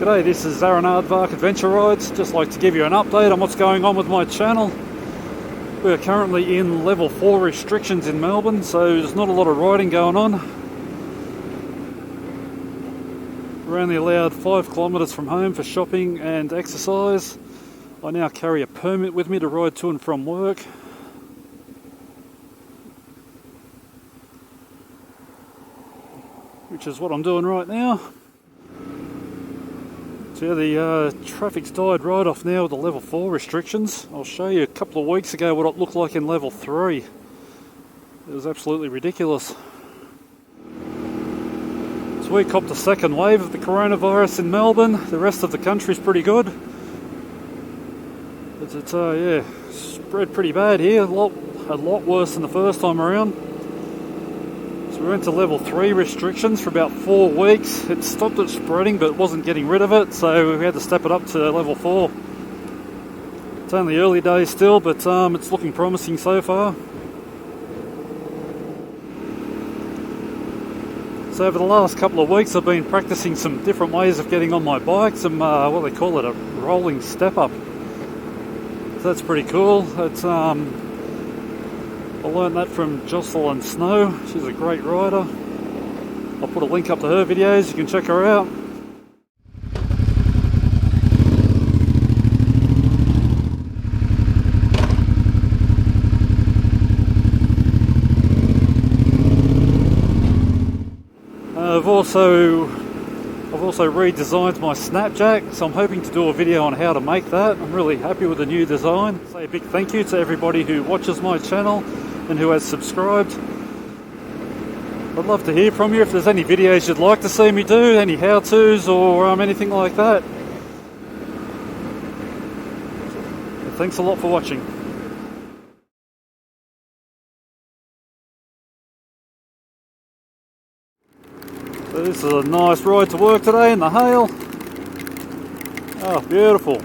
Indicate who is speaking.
Speaker 1: G'day, this is Aaron Aardvark Adventure Rides. Just like to give you an update on what's going on with my channel. We're currently in level 4 restrictions in Melbourne, so there's not a lot of riding going on. We're only allowed 5 kilometres from home for shopping and exercise. I now carry a permit with me to ride to and from work. Which is what I'm doing right now. So the traffic's died right off now with the level 4 restrictions. I'll show you a couple of weeks ago what it looked like in level 3. It was absolutely ridiculous. So we copped the second wave of the coronavirus in Melbourne. The rest of the country's pretty good. But it's spread pretty bad here. A lot worse than the first time around. We went to level 3 restrictions for about 4 weeks. It stopped it spreading but wasn't getting rid of it, so we had to step it up to level 4. It's only early days still, but it's looking promising so far. So over the last couple of weeks I've been practicing some different ways of getting on my bike, some what they call it, a rolling step up. So that's pretty cool. It's I learned that from Jocelyn Snow. She's a great rider. I'll put a link up to her videos, you can check her out. I've also redesigned my snapjack, so I'm hoping to do a video on how to make that. I'm really happy with the new design. Say a big thank you to everybody who watches my channel and who has subscribed. I'd love to hear from you if there's any videos you'd like to see me do, any how-tos or anything like that. So, thanks a lot for watching. So this is a nice ride to work today in the hail. Oh, beautiful.